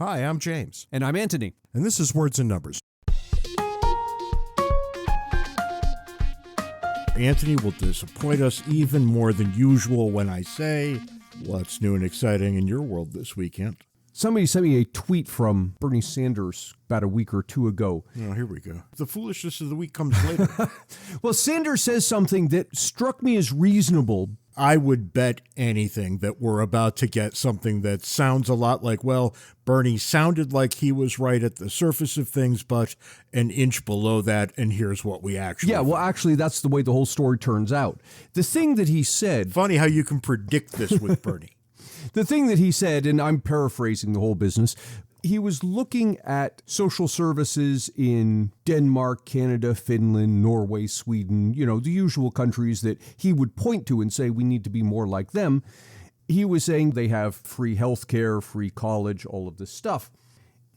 Hi, I'm James. And I'm Anthony. And this is Words and Numbers. Anthony will disappoint us even more than usual when I say, what's new and exciting in your world this weekend? Somebody sent me a tweet from Bernie Sanders about a week or two ago. Oh, here we go. The foolishness of the week comes later. Well, Sanders says something that struck me as reasonable. I would bet anything that we're about to get something that sounds a lot like, well, Bernie sounded like he was right at the surface of things, but an inch below that, and here's what we actually think. Actually, that's the way the whole story turns out. The thing that he said... Funny how you can predict this with Bernie. The thing that he said, and I'm paraphrasing the whole business, he was looking at social services in Denmark, Canada, Finland, Norway, Sweden, the usual countries that he would point to and say we need to be more like them. He was saying they have free healthcare, free college, all of this stuff.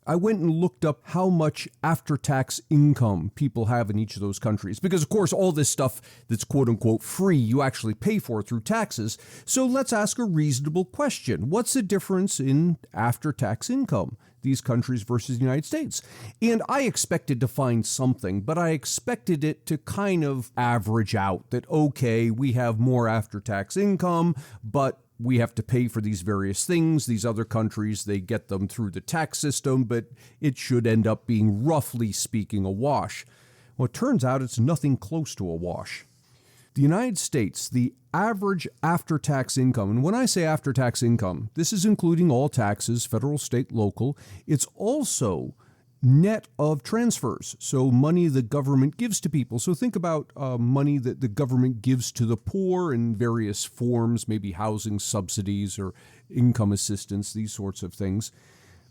I went and looked up how much after-tax income people have in each of those countries. Because, of course, all this stuff that's quote-unquote free, you actually pay for through taxes. So let's ask a reasonable question. What's the difference in after-tax income, these countries versus the United States? And I expected to find something, but I expected it to kind of average out that, okay, we have more after-tax income, but we have to pay for these various things. These other countries, they get them through the tax system, but it should end up being, roughly speaking, a wash. Well, it turns out it's nothing close to a wash. The United States, the average after-tax income, and when I say after-tax income, this is including all taxes, federal, state, local. It's also net of transfers, so money the government gives to people. So think about money that the government gives to the poor in various forms, maybe housing subsidies or income assistance, these sorts of things.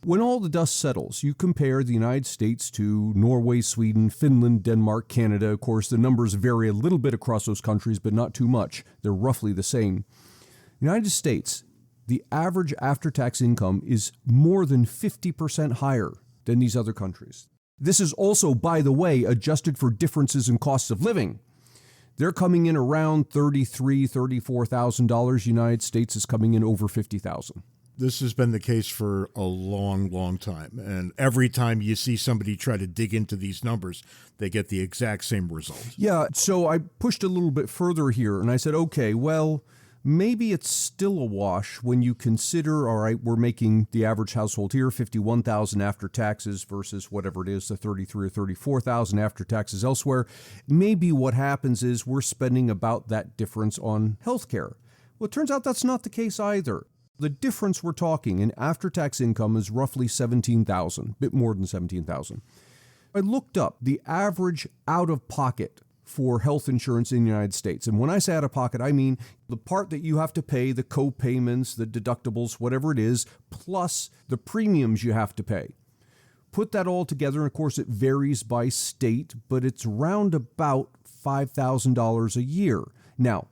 When all the dust settles, you compare the United States to Norway, Sweden, Finland, Denmark, Canada. Of course, the numbers vary a little bit across those countries, but not too much. They're roughly the same. United States, the average after-tax income is more than 50% higher than these other countries. This is also, by the way, adjusted for differences in costs of living. They're coming in around $33,000, $34,000. United States is coming in over $50,000. This has been the case for a long, long time. And every time you see somebody try to dig into these numbers, they get the exact same result. Yeah, so I pushed a little bit further here and I said, okay, well, maybe it's still a wash when you consider, all right, we're making the average household here $51,000 after taxes versus whatever it is, the $33,000 or $34,000 after taxes elsewhere. Maybe what happens is we're spending about that difference on healthcare. Well, it turns out that's not the case either. The difference we're talking in after-tax income is roughly $17,000, a bit more than $17,000. I looked up the average out-of-pocket for health insurance in the United States. And when I say out-of-pocket, I mean the part that you have to pay, the co-payments, the deductibles, whatever it is, plus the premiums you have to pay. Put that all together, and of course it varies by state, but it's round about $5,000 a year. Now,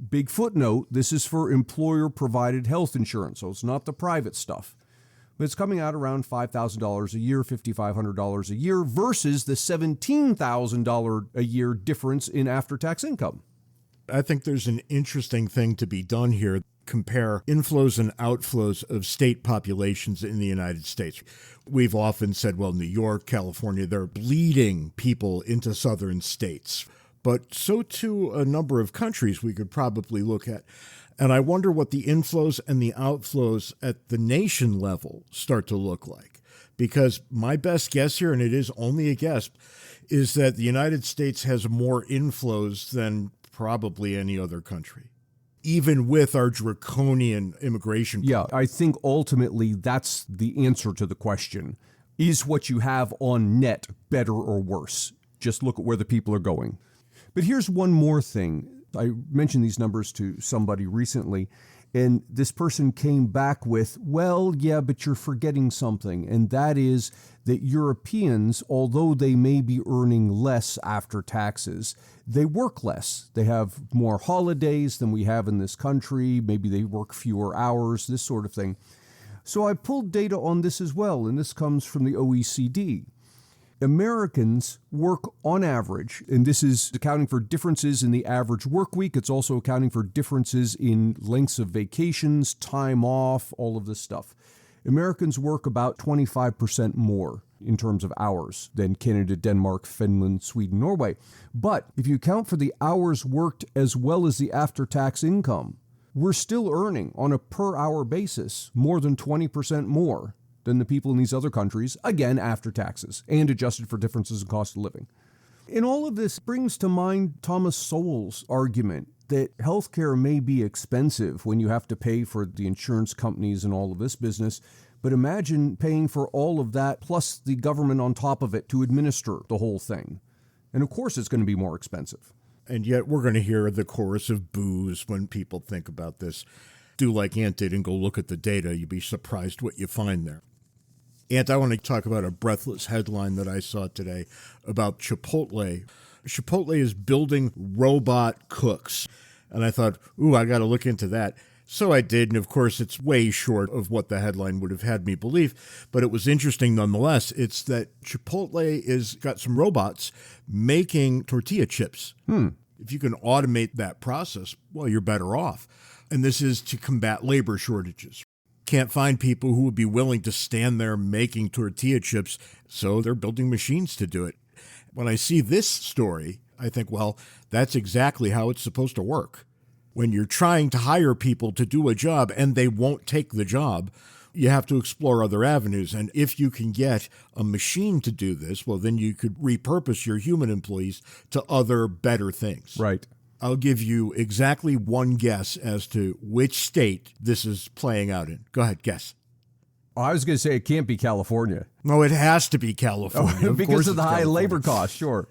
big footnote, this is for employer-provided health insurance, so it's not the private stuff. But it's coming out around $5,000 a year, $5,500 a year, versus the $17,000 a year difference in after-tax income. I think there's an interesting thing to be done here. Compare inflows and outflows of state populations in the United States. We've often said, well, New York, California, they're bleeding people into southern states. But so too a number of countries we could probably look at. And I wonder what the inflows and the outflows at the nation level start to look like. Because my best guess here, and it is only a guess, is that the United States has more inflows than probably any other country, even with our draconian immigration policy. Yeah, I think ultimately that's the answer to the question. Is what you have on net better or worse? Just look at where the people are going. But here's one more thing. I mentioned these numbers to somebody recently, and this person came back with, well, yeah, but you're forgetting something, and that is that Europeans, although they may be earning less after taxes, they work less. They have more holidays than we have in this country. Maybe they work fewer hours, this sort of thing. So I pulled data on this as well, and this comes from the OECD. Americans work on average, and this is accounting for differences in the average work week. It's also accounting for differences in lengths of vacations, time off, all of this stuff. Americans work about 25% more in terms of hours than Canada, Denmark, Finland, Sweden, Norway. But if you account for the hours worked as well as the after-tax income, we're still earning on a per-hour basis more than 20% more than the people in these other countries, again, after taxes and adjusted for differences in cost of living. And all of this brings to mind Thomas Sowell's argument that healthcare may be expensive when you have to pay for the insurance companies and all of this business, but imagine paying for all of that plus the government on top of it to administer the whole thing. And of course it's going to be more expensive. And yet we're going to hear the chorus of boos when people think about this. Do like Ant did and go look at the data. You'd be surprised what you find there. Ant, I want to talk about a breathless headline that I saw today about Chipotle. Chipotle is building robot cooks. And I thought, I got to look into that. So I did, and of course it's way short of what the headline would have had me believe, but it was interesting nonetheless. It's that Chipotle is got some robots making tortilla chips. If you can automate that process, well, you're better off. And this is to combat labor shortages. Can't find people who would be willing to stand there making tortilla chips, so they're building machines to do it. When I see this story, I think, well, that's exactly how it's supposed to work. When you're trying to hire people to do a job and they won't take the job, you have to explore other avenues. And if you can get a machine to do this, well, then you could repurpose your human employees to other better things. Right. I'll give you exactly one guess as to which state this is playing out in. Go ahead, guess. I was going to say it can't be California. No, it has to be California. Because of the high labor costs. Sure.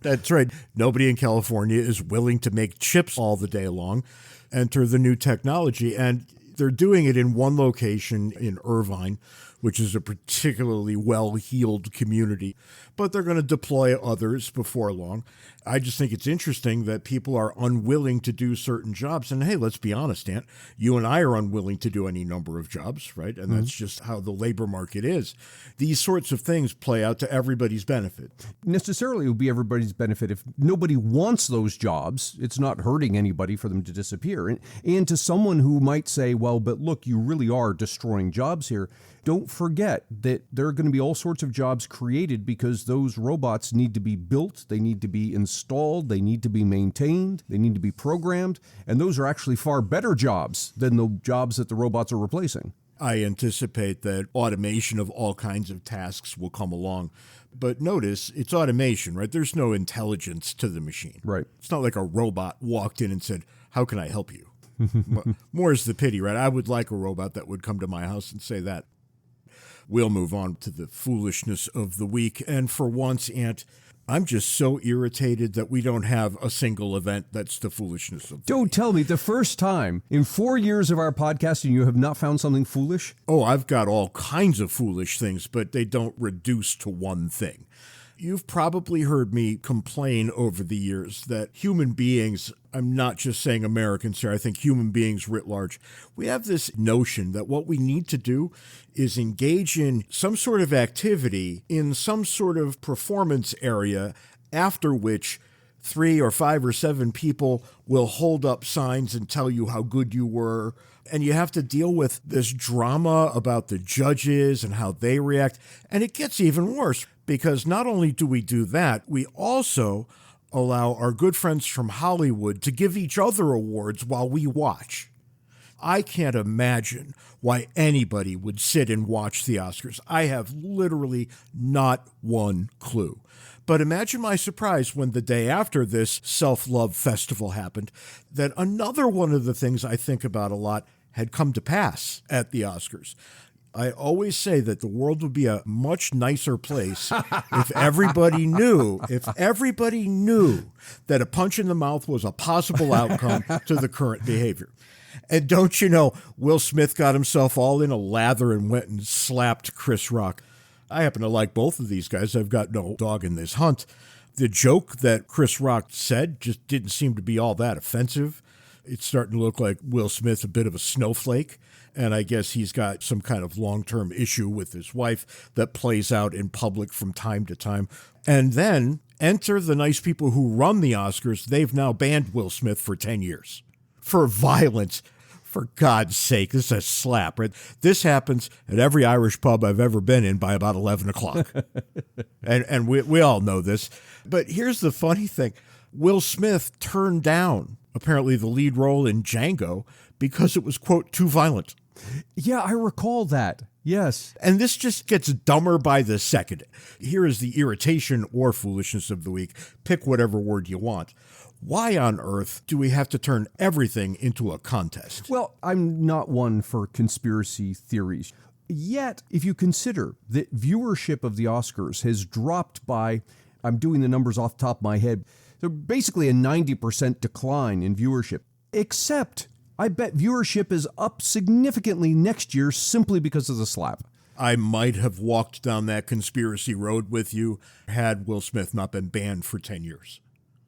That's right. Nobody in California is willing to make chips all the day long. Enter the new technology. And they're doing it in one location in Irvine, which is a particularly well-heeled community. But they're going to deploy others before long. I just think it's interesting that people are unwilling to do certain jobs. And hey, let's be honest, Ant, you and I are unwilling to do any number of jobs, right? And that's just how the labor market is. These sorts of things play out to everybody's benefit. Necessarily it would be everybody's benefit. If nobody wants those jobs, it's not hurting anybody for them to disappear. And to someone who might say, well, but look, you really are destroying jobs here. Don't forget that there are going to be all sorts of jobs created because those robots need to be built, they need to be installed, they need to be maintained, they need to be programmed, and those are actually far better jobs than the jobs that the robots are replacing. I anticipate that automation of all kinds of tasks will come along. But notice, it's automation, right? There's no intelligence to the machine. Right. It's not like a robot walked in and said, how can I help you? More's the pity, right? I would like a robot that would come to my house and say that. We'll move on to the foolishness of the week. And for once, Ant, I'm just so irritated that we don't have a single event that's the foolishness of the week. Don't tell me the first time in 4 years of our podcasting you have not found something foolish? Oh, I've got all kinds of foolish things, but they don't reduce to one thing. You've probably heard me complain over the years that human beings, I'm not just saying Americans here, I think human beings writ large, we have this notion that what we need to do is engage in some sort of activity in some sort of performance area after which 3 or 5 or 7 people will hold up signs and tell you how good you were. And you have to deal with this drama about the judges and how they react. And it gets even worse because not only do we do that, we also allow our good friends from Hollywood to give each other awards while we watch. I can't imagine why anybody would sit and watch the Oscars. I have literally not one clue. But imagine my surprise when the day after this self-love festival happened, that another one of the things I think about a lot had come to pass at the Oscars. I always say that the world would be a much nicer place if everybody knew that a punch in the mouth was a possible outcome to the current behavior. And don't you know, Will Smith got himself all in a lather and went and slapped Chris Rock. I happen to like both of these guys. I've got no dog in this hunt. The joke that Chris Rock said just didn't seem to be all that offensive. It's starting to look like Will Smith's a bit of a snowflake, and I guess he's got some kind of long-term issue with his wife that plays out in public from time to time. And then enter the nice people who run the Oscars. They've now banned Will Smith for 10 years for violence. For God's sake, this is a slap, right? This happens at every Irish pub I've ever been in by about 11 o'clock. and we all know this. But here's the funny thing. Will Smith turned down, apparently, the lead role in Django because it was, quote, too violent. Yeah, I recall that. Yes. And this just gets dumber by the second. Here is the irritation or foolishness of the week. Pick whatever word you want. Why on earth do we have to turn everything into a contest? Well, I'm not one for conspiracy theories. Yet, if you consider that viewership of the Oscars has dropped by, I'm doing the numbers off the top of my head, so basically a 90% decline in viewership. Except, I bet viewership is up significantly next year simply because of the slap. I might have walked down that conspiracy road with you had Will Smith not been banned for 10 years.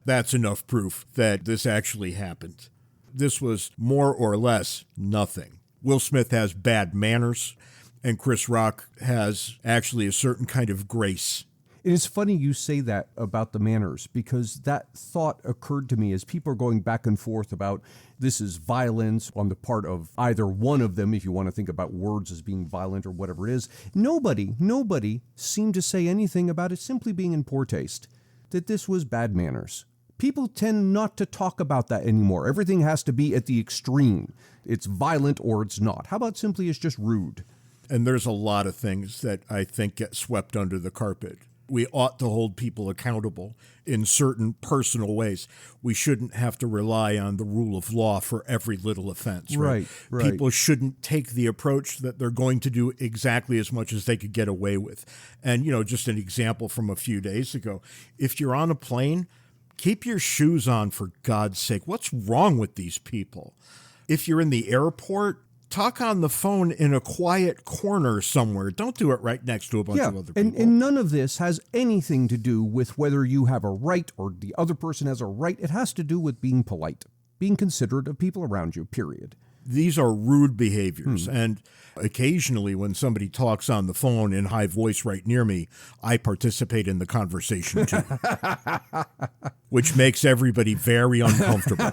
That's enough proof that this actually happened. This was more or less nothing. Will Smith has bad manners, and Chris Rock has actually a certain kind of grace. It is funny you say that about the manners, because that thought occurred to me as people are going back and forth about this is violence on the part of either one of them, if you want to think about words as being violent or whatever it is. Nobody seemed to say anything about it simply being in poor taste, that this was bad manners. People tend not to talk about that anymore. Everything has to be at the extreme. It's violent or it's not. How about simply it's just rude? And there's a lot of things that I think get swept under the carpet. We ought to hold people accountable in certain personal ways. We shouldn't have to rely on the rule of law for every little offense. Right. People shouldn't take the approach that they're going to do exactly as much as they could get away with. And, just an example from a few days ago. If you're on a plane, keep your shoes on, for God's sake. What's wrong with these people? If you're in the airport, talk on the phone in a quiet corner somewhere. Don't do it right next to a bunch of other people. And none of this has anything to do with whether you have a right or the other person has a right. It has to do with being polite, being considerate of people around you, period. These are rude behaviors. And occasionally when somebody talks on the phone in high voice right near me, I participate in the conversation too, which makes everybody very uncomfortable.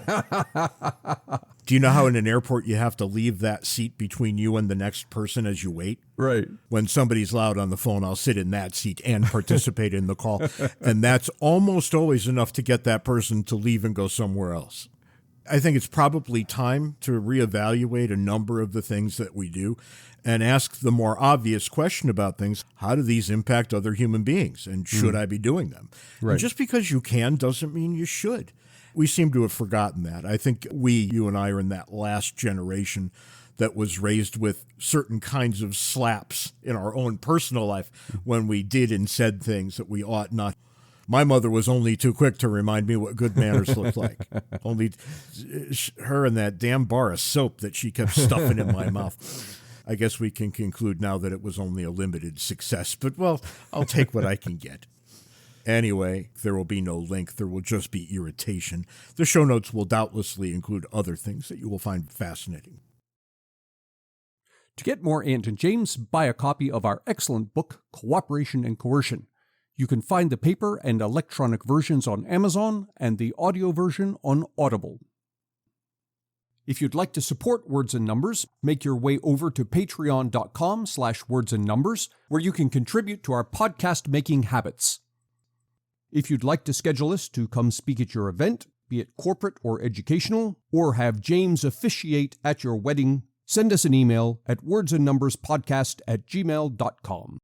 Do you know how in an airport you have to leave that seat between you and the next person as you wait? Right. When somebody's loud on the phone, I'll sit in that seat and participate in the call. And that's almost always enough to get that person to leave and go somewhere else. I think it's probably time to reevaluate a number of the things that we do and ask the more obvious question about things. How do these impact other human beings? And should I be doing them? Right. And just because you can doesn't mean you should. We seem to have forgotten that. I think you and I are in that last generation that was raised with certain kinds of slaps in our own personal life when we did and said things that we ought not. My mother was only too quick to remind me what good manners looked like. Only her and that damn bar of soap that she kept stuffing in my mouth. I guess we can conclude now that it was only a limited success, but, well, I'll take what I can get. Anyway, there will be no link. There will just be irritation. The show notes will doubtlessly include other things that you will find fascinating. To get more Ant and James, buy a copy of our excellent book, Cooperation and Coercion. You can find the paper and electronic versions on Amazon and the audio version on Audible. If you'd like to support Words and Numbers, make your way over to patreon.com/wordsandnumbers, where you can contribute to our podcast-making habits. If you'd like to schedule us to come speak at your event, be it corporate or educational, or have James officiate at your wedding, send us an email at wordsandnumberspodcast@gmail.com.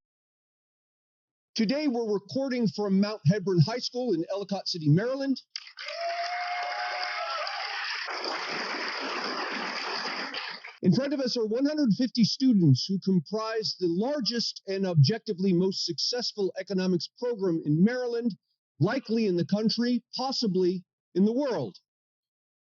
Today, we're recording from Mount Hebron High School in Ellicott City, Maryland. In front of us are 150 students who comprise the largest and objectively most successful economics program in Maryland, likely in the country, possibly in the world.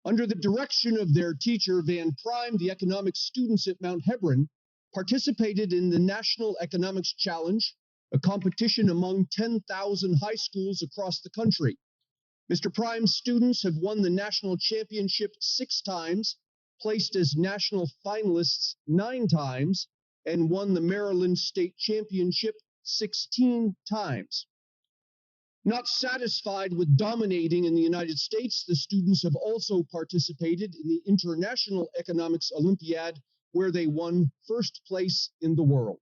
Under the direction of their teacher, Van Prime, the economics students at Mount Hebron participated in the National Economics Challenge, a competition among 10,000 high schools across the country. Mr. Prime's students have won the national championship 6 times, placed as national finalists 9 times, and won the Maryland State Championship 16 times. Not satisfied with dominating in the United States, the students have also participated in the International Economics Olympiad, where they won first place in the world.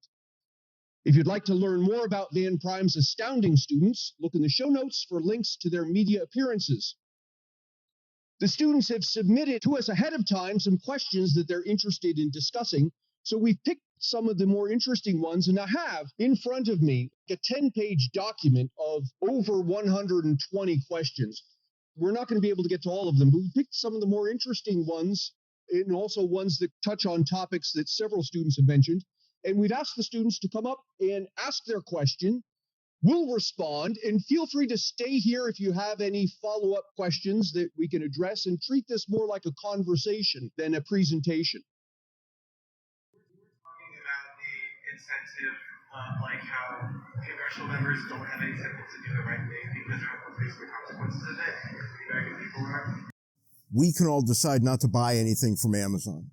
If you'd like to learn more about Dan Prime's astounding students, look in the show notes for links to their media appearances. The students have submitted to us ahead of time some questions that they're interested in discussing, so we've picked some of the more interesting ones, and I have in front of me a 10-page document of over 120 questions. We're not going to be able to get to all of them, but we picked some of the more interesting ones and also ones that touch on topics that several students have mentioned. And we've asked the students to come up and ask their question. We'll respond, and feel free to stay here if you have any follow-up questions that we can address, and treat this more like a conversation than a presentation. Incentive, like how congressional members don't have any incentive to do the right thing because they're not facing the consequences of it. The American people are. We can all decide not to buy anything from Amazon.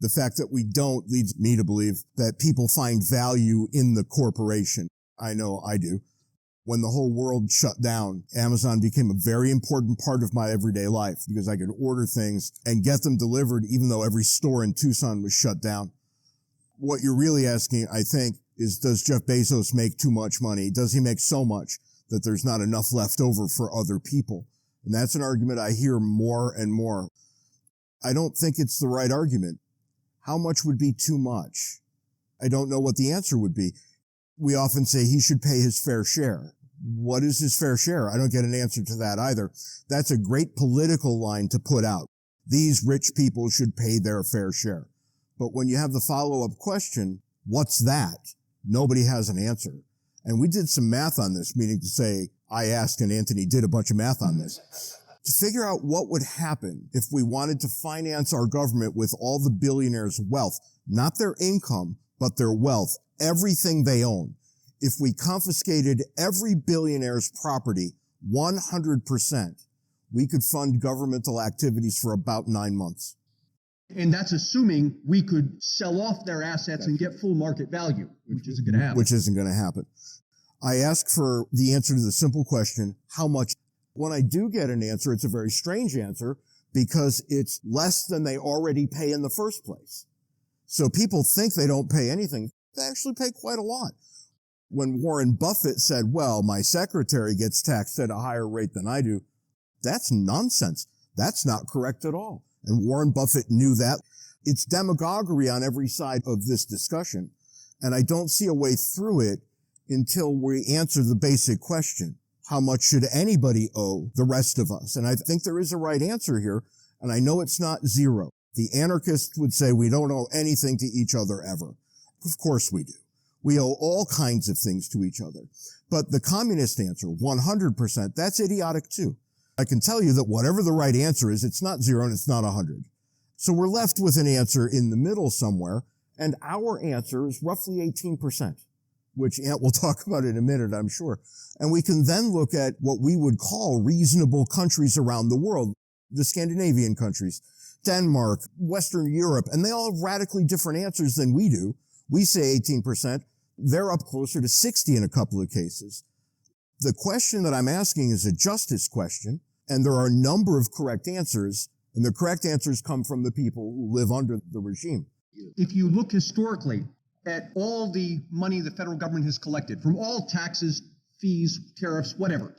The fact that we don't leads me to believe that people find value in the corporation. I know I do. When the whole world shut down, Amazon became a very important part of my everyday life because I could order things and get them delivered even though every store in Tucson was shut down. What you're really asking, I think, is does Jeff Bezos make too much money? Does he make so much that there's not enough left over for other people? And that's an argument I hear more and more. I don't think it's the right argument. How much would be too much? I don't know what the answer would be. We often say he should pay his fair share. What is his fair share? I don't get an answer to that either. That's a great political line to put out. These rich people should pay their fair share. But when you have the follow-up question, what's that? Nobody has an answer. And we did some math on this, meaning to say, I asked and Anthony did a bunch of math on this, to figure out what would happen if we wanted to finance our government with all the billionaires' wealth, not their income, but their wealth, everything they own. If we confiscated every billionaire's property 100%, we could fund governmental activities for about 9 months. And that's assuming we could sell off their assets and get full market value, which isn't going to happen. Which isn't going to happen. I ask for the answer to the simple question, how much? When I do get an answer, it's a very strange answer because it's less than they already pay in the first place. So people think they don't pay anything. They actually pay quite a lot. When Warren Buffett said, well, my secretary gets taxed at a higher rate than I do, that's nonsense. That's not correct at all. And Warren Buffett knew that. It's demagoguery on every side of this discussion. And I don't see a way through it until we answer the basic question. How much should anybody owe the rest of us? And I think there is a right answer here. And I know it's not zero. The anarchists would say we don't owe anything to each other ever. Of course we do. We owe all kinds of things to each other. But the communist answer, 100%, that's idiotic too. I can tell you that whatever the right answer is, it's not 0 and it's not 100. So we're left with an answer in the middle somewhere, and our answer is roughly 18%, which Ant will talk about in a minute, I'm sure. And we can then look at what we would call reasonable countries around the world, the Scandinavian countries, Denmark, Western Europe, and they all have radically different answers than we do. We say 18%. They're up closer to 60 in a couple of cases. The question that I'm asking is a justice question, and there are a number of correct answers, and the correct answers come from the people who live under the regime. If you look historically at all the money the federal government has collected from all taxes, fees, tariffs, whatever,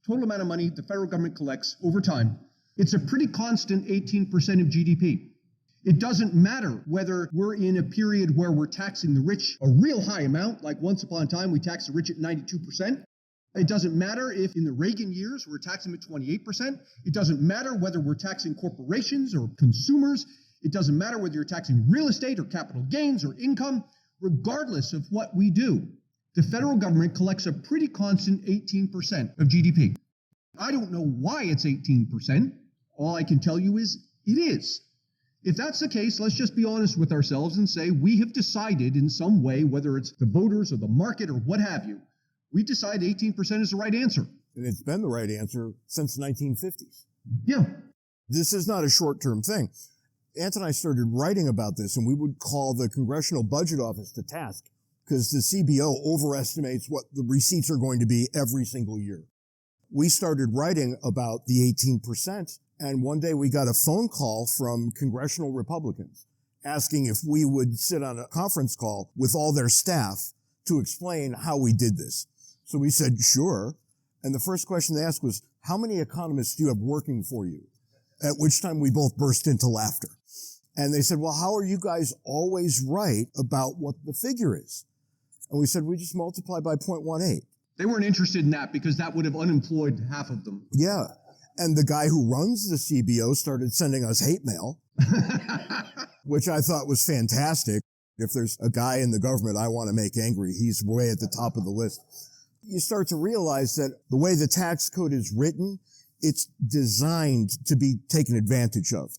total amount of money the federal government collects over time, it's a pretty constant 18% of GDP. It doesn't matter whether we're in a period where we're taxing the rich a real high amount, like once upon a time we taxed the rich at 92%. It doesn't matter if in the Reagan years we're taxing them at 28%. It doesn't matter whether we're taxing corporations or consumers. It doesn't matter whether you're taxing real estate or capital gains or income. Regardless of what we do, the federal government collects a pretty constant 18% of GDP. I don't know why it's 18%. All I can tell you is it is. If that's the case, let's just be honest with ourselves and say we have decided in some way, whether it's the voters or the market or what have you, we decide 18% is the right answer. And it's been the right answer since the 1950s. Yeah. This is not a short-term thing. Ant and I started writing about this, and we would call the Congressional Budget Office to task because the CBO overestimates what the receipts are going to be every single year. we started writing about the 18%. And one day we got a phone call from congressional Republicans asking if we would sit on a conference call with all their staff to explain how we did this. So we said, sure. And the first question they asked was, how many economists do you have working for you? At which time we both burst into laughter. And they said, well, how are you guys always right about what the figure is? And we said, we just multiply by 0.18. They weren't interested in that because that would have unemployed half of them. Yeah. And the guy who runs the CBO started sending us hate mail, which I thought was fantastic. If there's a guy in the government I want to make angry, he's way at the top of the list. You start to realize that the way the tax code is written, it's designed to be taken advantage of.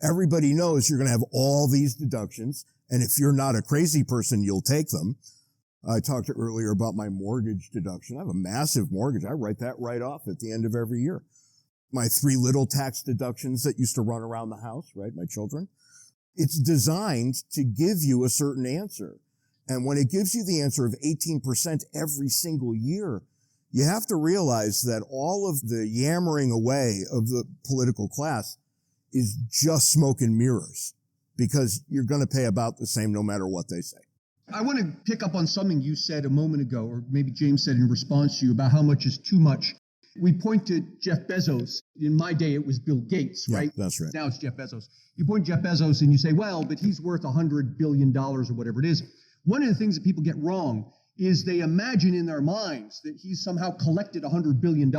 Everybody knows you're going to have all these deductions, and if you're not a crazy person, you'll take them. I talked earlier about my mortgage deduction. I have a massive mortgage. I write that right off at the end of every year. My 3 little tax deductions that used to run around the house, right, my children. It's designed to give you a certain answer. And when it gives you the answer of 18% every single year, you have to realize that all of the yammering away of the political class is just smoke and mirrors, because you're going to pay about the same no matter what they say. I want to pick up on something you said a moment ago, or maybe James said in response to you, about how much is too much. We point to Jeff Bezos. In my day, it was Bill Gates, right? Yeah, that's right. Now it's Jeff Bezos. You point to Jeff Bezos and you say, well, but he's worth $100 billion or whatever it is. One of the things that people get wrong is they imagine in their minds that he's somehow collected $100 billion.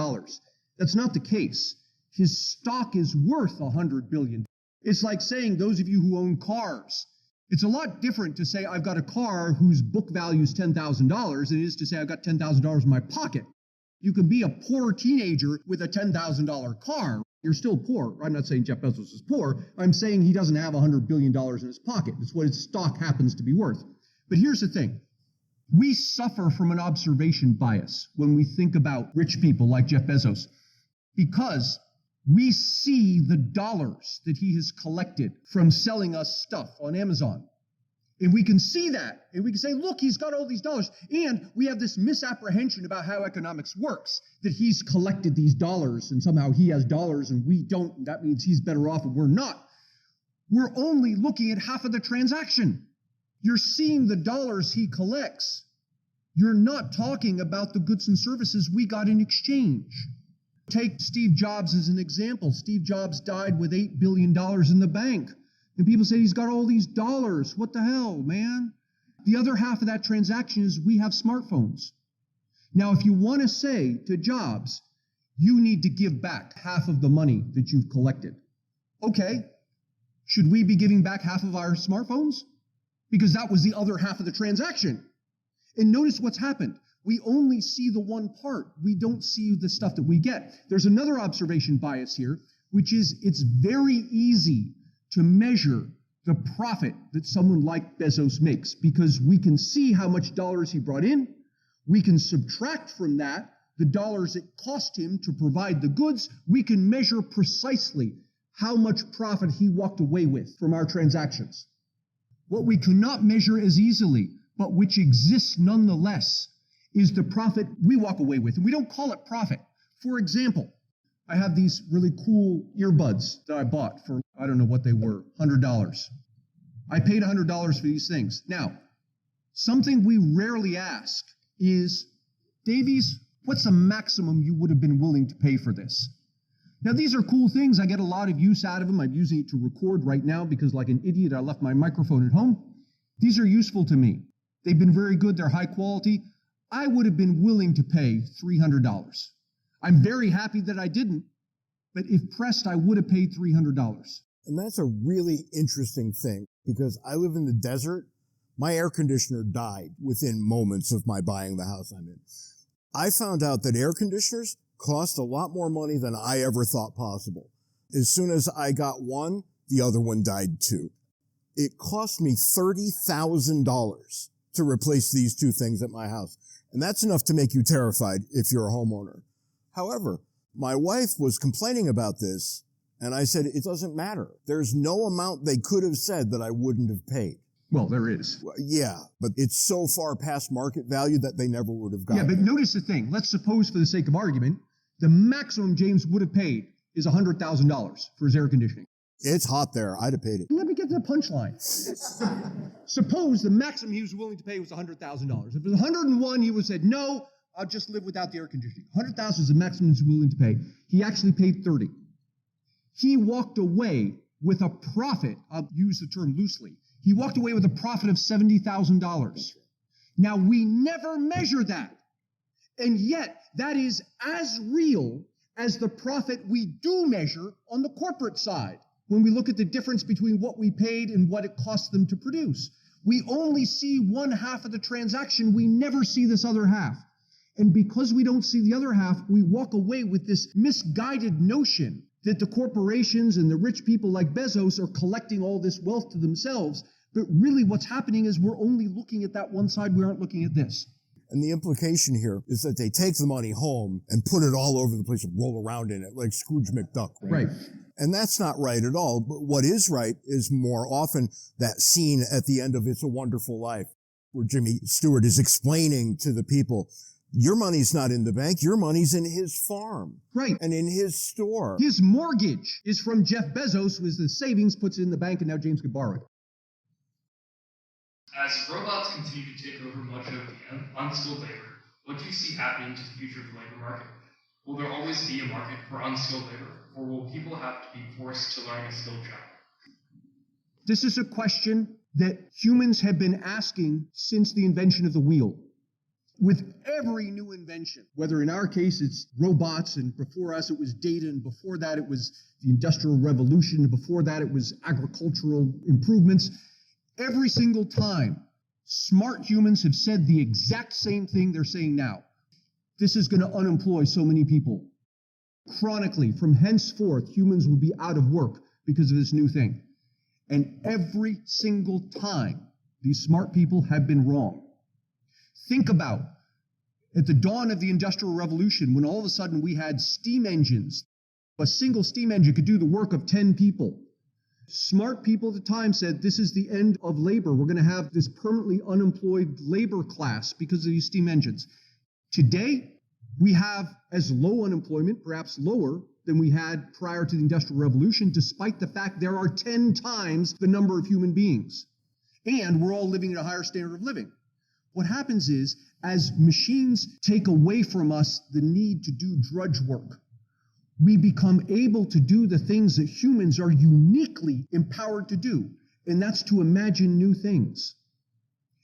That's not the case. His stock is worth $100 billion. It's like saying, those of you who own cars, it's a lot different to say I've got a car whose book value is $10,000 than it is to say I've got $10,000 in my pocket. You can be a poor teenager with a $10,000 car. You're still poor. I'm not saying Jeff Bezos is poor. I'm saying he doesn't have $100 billion in his pocket. It's what his stock happens to be worth. But here's the thing. We suffer from an observation bias when we think about rich people like Jeff Bezos, because we see the dollars that he has collected from selling us stuff on Amazon. And we can see that. And we can say, look, he's got all these dollars. And we have this misapprehension about how economics works, that he's collected these dollars and somehow he has dollars and we don't. And that means he's better off and we're not. We're only looking at half of the transaction. You're seeing the dollars he collects. You're not talking about the goods and services we got in exchange. Take Steve Jobs as an example. Steve Jobs died with $8 billion in the bank. And people say he's got all these dollars. What the hell, man? The other half of that transaction is we have smartphones. Now, if you want to say to Jobs, you need to give back half of the money that you've collected. Okay. Should we be giving back half of our smartphones? Because that was the other half of the transaction. And notice what's happened. We only see the one part. We don't see the stuff that we get. There's another observation bias here, which is it's very easy to measure the profit that someone like Bezos makes, because we can see how much dollars he brought in. We can subtract from that the dollars it cost him to provide the goods. We can measure precisely how much profit he walked away with from our transactions. What we cannot measure as easily, but which exists nonetheless, is the profit we walk away with. And we don't call it profit. For example, I have these really cool earbuds that I bought for, I don't know what they were, $100. I paid $100 for these things. Now, something we rarely ask is, Davies, what's the maximum you would have been willing to pay for this? Now, these are cool things. I get a lot of use out of them. I'm using it to record right now because, like an idiot, I left my microphone at home. These are useful to me. They've been very good. They're high quality. I would have been willing to pay $300. I'm very happy that I didn't, but if pressed, I would have paid $300. And that's a really interesting thing, because I live in the desert. My air conditioner died within moments of my buying the house I'm in. I found out that air conditioners cost a lot more money than I ever thought possible. As soon as I got one, the other one died too. It cost me $30,000 to replace these two things at my house. And that's enough to make you terrified if you're a homeowner. However, my wife was complaining about this, and I said, it doesn't matter. There's no amount they could have said that I wouldn't have paid. Well, there is. Yeah, but it's so far past market value that they never would have gotten. Yeah, but notice the thing. Let's suppose, for the sake of argument, The maximum James would have paid is $100,000 for his air conditioning. It's hot there. I'd have paid it. Let me get to the punchline. Suppose the maximum he was willing to pay was $100,000. If it was 101, he would have said, no, I'll just live without the air conditioning. 100,000 is the maximum he's willing to pay. He actually paid 30. He walked away with a profit. I'll use the term loosely. He walked away with a profit of $70,000. Now, we never measure that. And yet, that is as real as the profit we do measure on the corporate side. When we look at the difference between what we paid and what it cost them to produce. We only see one half of the transaction. We never see this other half. And because we don't see the other half, we walk away with this misguided notion that the corporations and the rich people like Bezos are collecting all this wealth to themselves. But really what's happening is we're only looking at that one side. We aren't looking at this. And the implication here is that they take the money home and put it all over the place and roll around in it like Scrooge McDuck. Right. And that's not right at all. But what is right is more often that scene at the end of It's a Wonderful Life, where Jimmy Stewart is explaining to the people, your money's not in the bank, your money's in his farm. Right. And in his store. His mortgage is from Jeff Bezos, who is the savings, puts it in the bank, and now James could borrow it. As robots continue to take over much of the unskilled labor, what do you see happening to the future of the labor market? Will there always be a market for unskilled labor, or will people have to be forced to learn a skilled job? This is a question that humans have been asking since the invention of the wheel. With every new invention, whether in our case it's robots, and before us it was data, and before that it was the Industrial Revolution, and before that it was agricultural improvements, every single time, smart humans have said the exact same thing they're saying now. This is going to unemploy so many people. Chronically, from henceforth, humans will be out of work because of this new thing. And every single time, these smart people have been wrong. Think about at the dawn of the Industrial Revolution, when all of a sudden we had steam engines. A single steam engine could do the work of 10 people. Smart people at the time said, this is the end of labor. We're going to have this permanently unemployed labor class because of these steam engines. Today, we have as low unemployment, perhaps lower, than we had prior to the Industrial Revolution, despite the fact there are 10 times the number of human beings. And we're all living at a higher standard of living. What happens is, as machines take away from us the need to do drudge work, we become able to do the things that humans are uniquely empowered to do, and that's to imagine new things.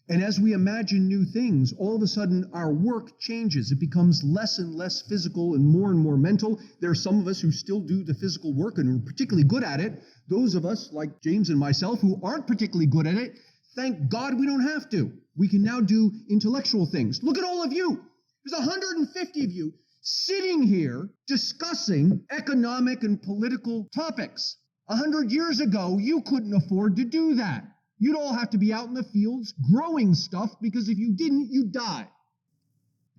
And as we imagine new things, all of a sudden our work changes. It becomes less and less physical and more mental. There are some of us who still do the physical work and are particularly good at it. Those of us, like James and myself, who aren't particularly good at it, thank God we don't have to. We can now do intellectual things. Look at all of you. There's 150 of you sitting here discussing economic and political topics. 100 years ago, you couldn't afford to do that. You'd all have to be out in the fields growing stuff, because if you didn't, you'd die.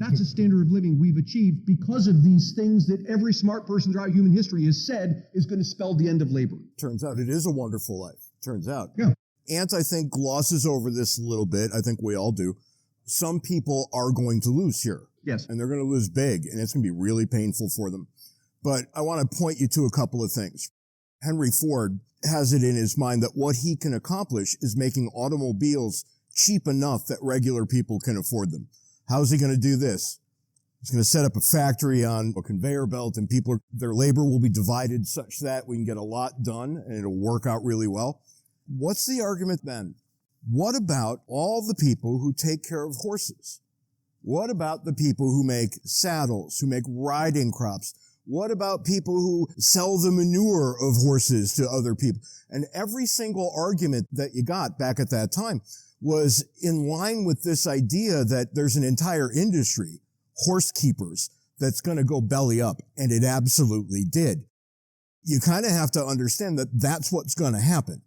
That's a standard of living we've achieved because of these things that every smart person throughout human history has said is going to spell the end of labor. Turns out it is a wonderful life. Turns out. Yeah. Ant, I think, glosses over this a little bit. I think we all do. Some people are going to lose here. Yes. And they're going to lose big, and it's going to be really painful for them. But I want to point you to a couple of things. Henry Ford has it in his mind that what he can accomplish is making automobiles cheap enough that regular people can afford them. How's he going to do this? He's going to set up a factory on a conveyor belt, and their labor will be divided such that we can get a lot done and it'll work out really well. What's the argument then? What about all the people who take care of horses? What about the people who make saddles, who make riding crops? What about people who sell the manure of horses to other people? And every single argument that you got back at that time was in line with this idea that there's an entire industry, horse keepers, that's going to go belly up. And it absolutely did. You kind of have to understand that that's what's going to happen.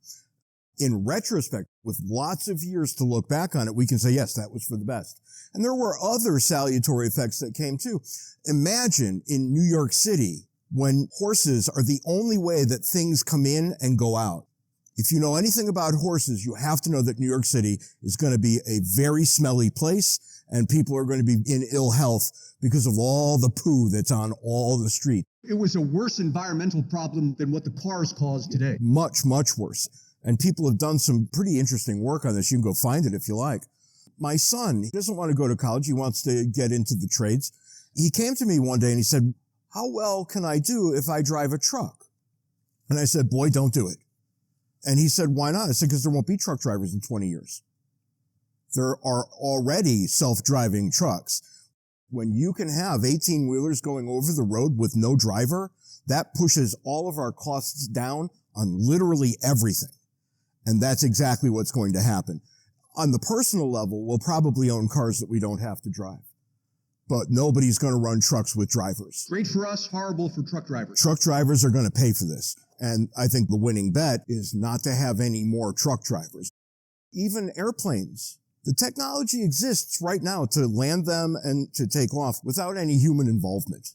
In retrospect, with lots of years to look back on it, we can say, yes, that was for the best. And there were other salutary effects that came too. Imagine in New York City when horses are the only way that things come in and go out. If you know anything about horses, you have to know that New York City is going to be a very smelly place, and people are going to be in ill health because of all the poo that's on all the streets. It was a worse environmental problem than what the cars cause today. Much, much worse. And people have done some pretty interesting work on this. You can go find it if you like. My son, he doesn't want to go to college. He wants to get into the trades. He came to me one day and he said, how well can I do if I drive a truck? And I said, boy, don't do it. And he said, why not? I said, because there won't be truck drivers in 20 years. There are already self-driving trucks. When you can have 18-wheelers going over the road with no driver, that pushes all of our costs down on literally everything. And that's exactly what's going to happen. On the personal level, we'll probably own cars that we don't have to drive. But nobody's going to run trucks with drivers. Great for us, horrible for truck drivers. Truck drivers are going to pay for this. And I think the winning bet is not to have any more truck drivers. Even airplanes. The technology exists right now to land them and to take off without any human involvement.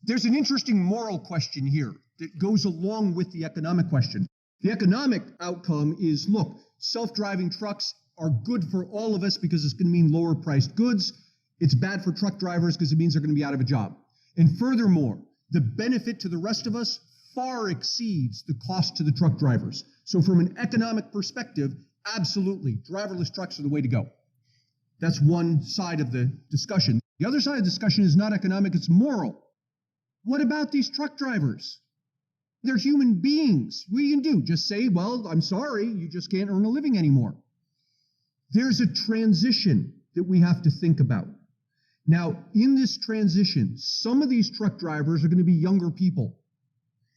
There's an interesting moral question here that goes along with the economic question. The economic outcome is, look, self-driving trucks are good for all of us because it's going to mean lower priced goods. It's bad for truck drivers because it means they're going to be out of a job. And furthermore, the benefit to the rest of us far exceeds the cost to the truck drivers. So from an economic perspective, absolutely, driverless trucks are the way to go. That's one side of the discussion. The other side of the discussion is not economic, it's moral. What about these truck drivers? They're human beings. What are you going to do? Just say, well, I'm sorry, you just can't earn a living anymore. There's a transition that we have to think about. Now, in this transition, some of these truck drivers are going to be younger people.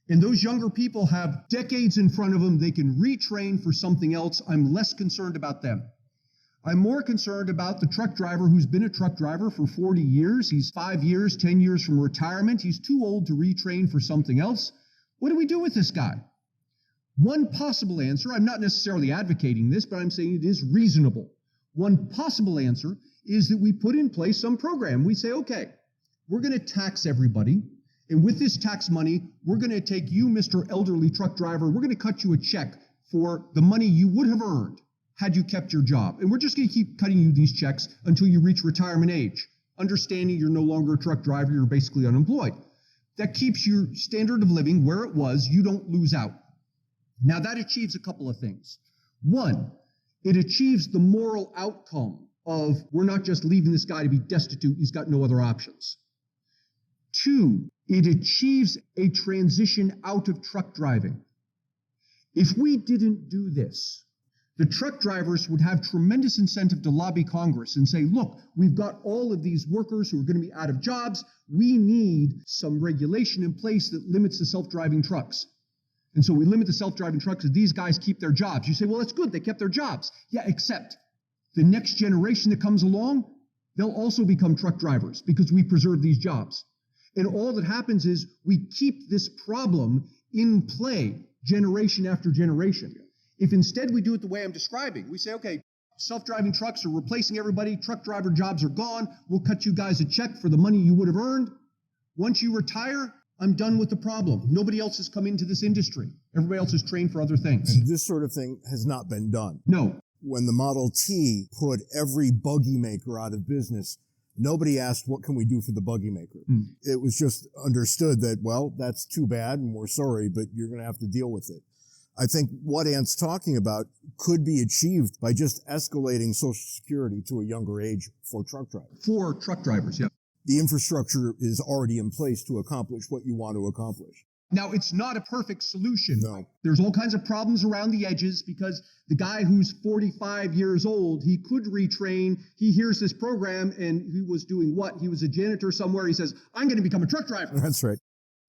And those younger people have decades in front of them. They can retrain for something else. I'm less concerned about them. I'm more concerned about the truck driver who's been a truck driver for 40 years. He's 5 years, 10 years from retirement. He's too old to retrain for something else. What do we do with this guy? One possible answer, I'm not necessarily advocating this, but I'm saying it is reasonable. One possible answer is that we put in place some program. We say, okay, we're going to tax everybody. And with this tax money, we're going to take you, Mr. Elderly Truck Driver, we're going to cut you a check for the money you would have earned had you kept your job. And we're just going to keep cutting you these checks until you reach retirement age, understanding you're no longer a truck driver, you're basically unemployed. That keeps your standard of living where it was, you don't lose out. Now that achieves a couple of things. One, it achieves the moral outcome of we're not just leaving this guy to be destitute, he's got no other options. Two, it achieves a transition out of truck driving. If we didn't do this, the truck drivers would have tremendous incentive to lobby Congress and say, look, we've got all of these workers who are going to be out of jobs. We need some regulation in place that limits the self-driving trucks. And so we limit the self-driving trucks and these guys keep their jobs. You say, well, that's good. They kept their jobs. Yeah, except the next generation that comes along, they'll also become truck drivers because we preserve these jobs. And all that happens is we keep this problem in play generation after generation. If instead we do it the way I'm describing, we say, okay, self-driving trucks are replacing everybody, truck driver jobs are gone, we'll cut you guys a check for the money you would have earned. Once you retire, I'm done with the problem. Nobody else has come into this industry. Everybody else is trained for other things. And this sort of thing has not been done. No. When the Model T put every buggy maker out of business, nobody asked, what can we do for the buggy maker? It was just understood that, well, that's too bad and we're sorry, but you're going to have to deal with it. I think what Ant's talking about could be achieved by just escalating Social Security to a younger age for truck drivers. For truck drivers, yeah. The infrastructure is already in place to accomplish what you want to accomplish. Now, it's not a perfect solution. No. There's all kinds of problems around the edges because the guy who's 45 years old, he could retrain. He hears this program and he was doing what? He was a janitor somewhere. He says, I'm going to become a truck driver. That's right.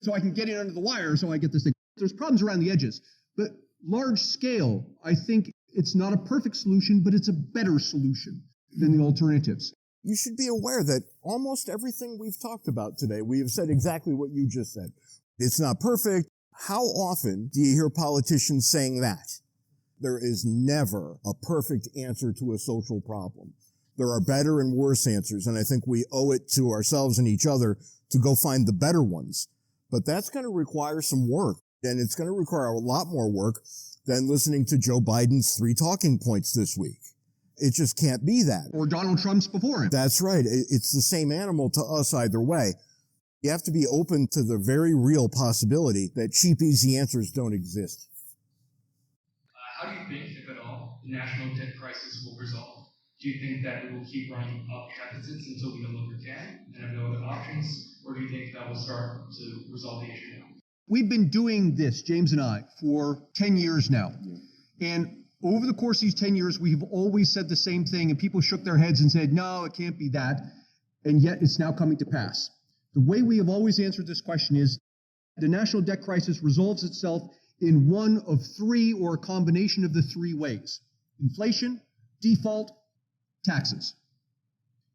So I can get in under the wire so I get this thing. There's problems around the edges. But large scale, I think it's not a perfect solution, but it's a better solution than the alternatives. You should be aware that almost everything we've talked about today, we have said exactly what you just said. It's not perfect. How often do you hear politicians saying that? There is never a perfect answer to a social problem. There are better and worse answers, and I think we owe it to ourselves and each other to go find the better ones. But that's going to require some work, and it's going to require a lot more work than listening to Joe Biden's 3 talking points this week. It just can't be that. Or Donald Trump's before him. That's right. It's the same animal to us either way. You have to be open to the very real possibility that cheap, easy answers don't exist. How do you think, if at all, the national debt crisis will resolve? Do you think that it will keep running up deficits until we no longer can and have no other options? Or do you think that will start to resolve the issue now? We've been doing this, James and I, for 10 years now. And over the course of these 10 years, we've always said the same thing, and people shook their heads and said, no, it can't be that. And yet it's now coming to pass. The way we have always answered this question is the national debt crisis resolves itself in one of three or a combination of the three ways: inflation, default, taxes.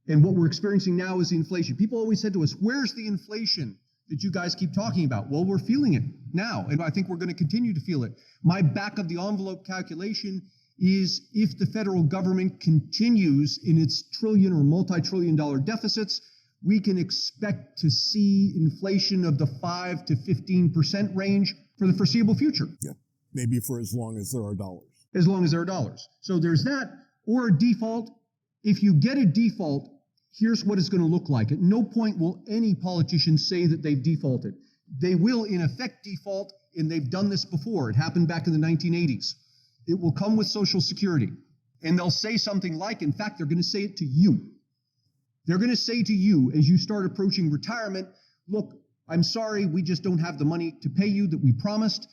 And what we're experiencing now is the inflation. People always said to us, where's the inflation that you guys keep talking about? Well, we're feeling it now, and I think we're going to continue to feel it. My back of the envelope calculation is if the federal government continues in its trillion or multi-trillion dollar deficits, we can expect to see inflation of the 5 to 15% range for the foreseeable future. Yeah, maybe for as long as there are dollars. As long as there are dollars. So there's that, or a default. If you get a default, here's what it's going to look like. At no point will any politician say that they've defaulted. They will, in effect, default, and they've done this before. It happened back in the 1980s. It will come with Social Security. And they'll say something like, in fact, they're going to say it to you. They're going to say to you, as you start approaching retirement, look, I'm sorry, we just don't have the money to pay you that we promised.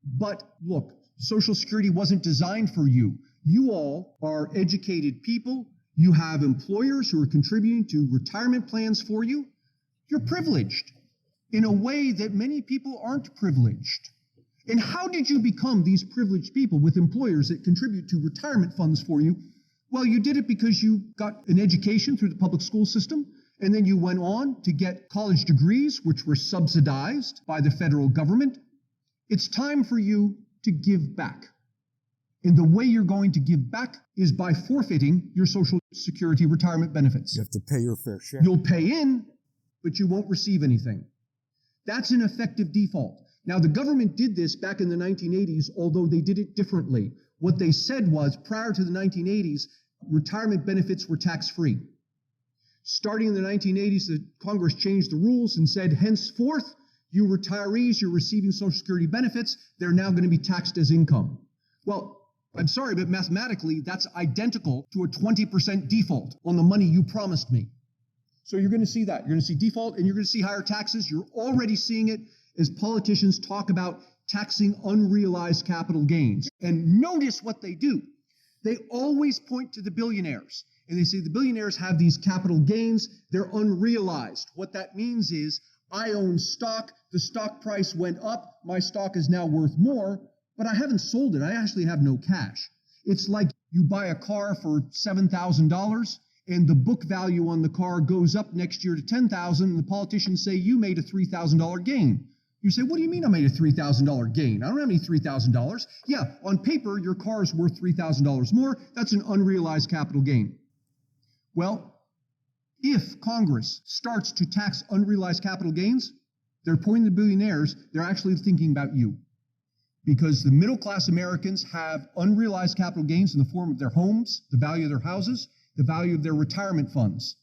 But look, Social Security wasn't designed for you. You all are educated people. You have employers who are contributing to retirement plans for you. You're privileged in a way that many people aren't privileged. And how did you become these privileged people with employers that contribute to retirement funds for you? Well, you did it because you got an education through the public school system, and then you went on to get college degrees, which were subsidized by the federal government. It's time for you to give back. And the way you're going to give back is by forfeiting your Social Security retirement benefits. You have to pay your fair share. You'll pay in, but you won't receive anything. That's an effective default. Now, the government did this back in the 1980s, although they did it differently. What they said was, prior to the 1980s, retirement benefits were tax-free. Starting in the 1980s, the Congress changed the rules and said, henceforth, you retirees, you're receiving Social Security benefits, they're now going to be taxed as income. Well, I'm sorry, but mathematically, that's identical to a 20% default on the money you promised me. So you're going to see that. You're going to see default, and you're going to see higher taxes. You're already seeing it as politicians talk about taxing unrealized capital gains. And notice what they do. They always point to the billionaires. And they say the billionaires have these capital gains. They're unrealized. What that means is, I own stock. The stock price went up. My stock is now worth more, but I haven't sold it. I actually have no cash. It's like you buy a car for $7,000 and the book value on the car goes up next year to $10,000, and the politicians say you made a $3,000 gain. You say, what do you mean I made a $3,000 gain? I don't have any $3,000. Yeah, on paper, your car is worth $3,000 more. That's an unrealized capital gain. Well, if Congress starts to tax unrealized capital gains, they're pointing to billionaires. They're actually thinking about you. Because the middle-class Americans have unrealized capital gains in the form of their homes, the value of their houses, the value of their retirement funds.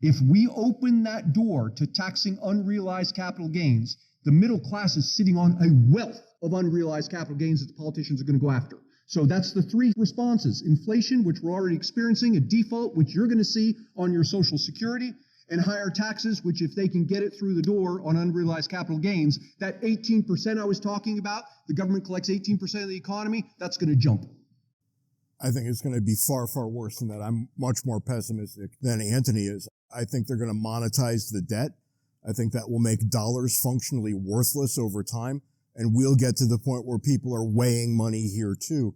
If we open that door to taxing unrealized capital gains, the middle class is sitting on a wealth of unrealized capital gains that the politicians are going to go after. So that's the three responses: inflation, which we're already experiencing, a default, which you're going to see on your Social Security, and higher taxes, which if they can get it through the door on unrealized capital gains, that 18% I was talking about, the government collects 18% of the economy, that's going to jump. I think it's going to be far, far worse than that. I'm much more pessimistic than Anthony is. I think they're going to monetize the debt. I think that will make dollars functionally worthless over time, and we'll get to the point where people are weighing money here too.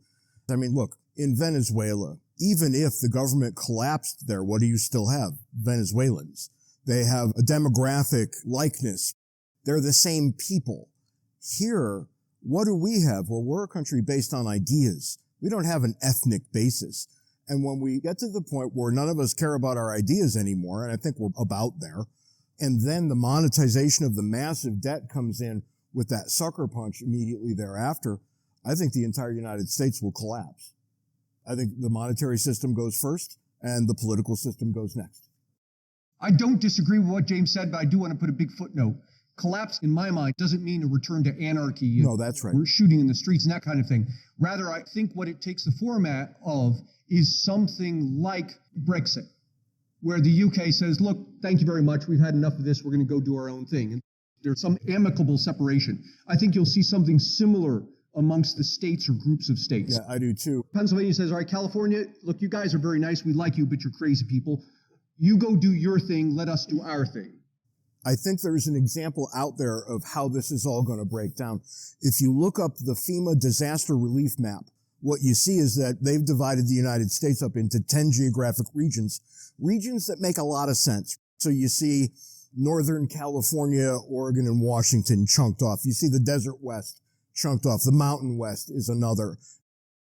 I mean, look, in Venezuela, even if the government collapsed there, what do you still have? Venezuelans. They have a demographic likeness. They're the same people. Here, what do we have? Well, we're a country based on ideas. We don't have an ethnic basis. And when we get to the point where none of us care about our ideas anymore, and I think we're about there, and then the monetization of the massive debt comes in with that sucker punch immediately thereafter, I think the entire United States will collapse. I think the monetary system goes first and the political system goes next. I don't disagree with what James said, but I do want to put a big footnote. Collapse, in my mind, doesn't mean a return to anarchy. No, that's right. We're shooting in the streets and that kind of thing. Rather, I think what it takes the format of is something like Brexit, where the UK says, look, thank you very much. We've had enough of this. We're going to go do our own thing. And there's some amicable separation. I think you'll see something similar amongst the states or groups of states. Yeah, I do too. Pennsylvania says, all right, California, look, you guys are very nice. We like you, but you're crazy people. You go do your thing. Let us do our thing. I think there's an example out there of how this is all going to break down. If you look up the FEMA disaster relief map, what you see is that they've divided the United States up into 10 geographic regions that make a lot of sense. So you see Northern California, Oregon, and Washington chunked off. You see the Desert West chunked off. The Mountain West is another.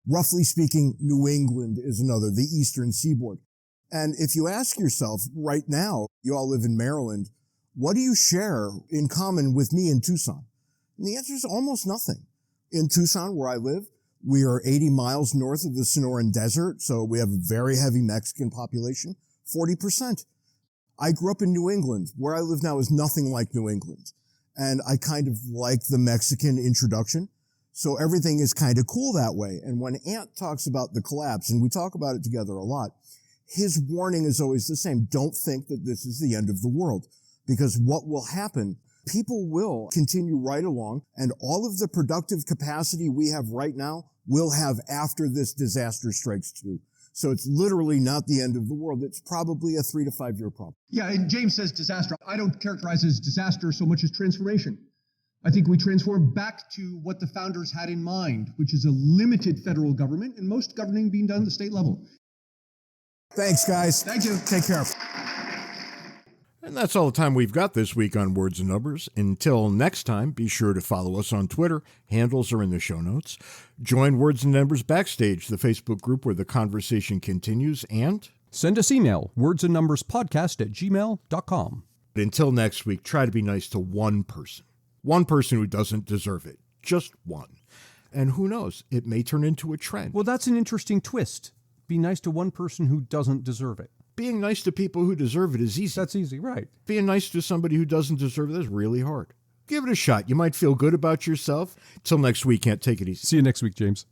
Roughly speaking, New England is another, the Eastern Seaboard. And if you ask yourself right now, you all live in Maryland, what do you share in common with me in Tucson? And the answer is almost nothing. In Tucson, where I live, we are 80 miles north of the Sonoran Desert, so we have a very heavy Mexican population, 40%. I grew up in New England. Where I live now is nothing like New England. And I kind of like the Mexican introduction. So everything is kind of cool that way. And when Ant talks about the collapse, and we talk about it together a lot, his warning is always the same. Don't think that this is the end of the world. Because what will happen, people will continue right along, and all of the productive capacity we have right now will have after this disaster strikes too. So it's literally not the end of the world. It's probably a 3 to 5 year problem. Yeah, and James says disaster. I don't characterize it as disaster so much as transformation. I think we transform back to what the founders had in mind, which is a limited federal government and most governing being done at the state level. Thanks, guys. Thank you. Take care. And that's all the time we've got this week on Words and Numbers. Until next time, be sure to follow us on Twitter. Handles are in the show notes. Join Words and Numbers Backstage, the Facebook group where the conversation continues, and send us email, wordsandnumberspodcast@gmail.com. Until next week, try to be nice to one person who doesn't deserve it. Just one. And who knows, it may turn into a trend. Well, that's an interesting twist. Be nice to one person who doesn't deserve it. Being nice to people who deserve it is easy. That's easy, right? Being nice to somebody who doesn't deserve it is really hard. Give it a shot. You might feel good about yourself. Till next week, can't take it easy. See you next week, James.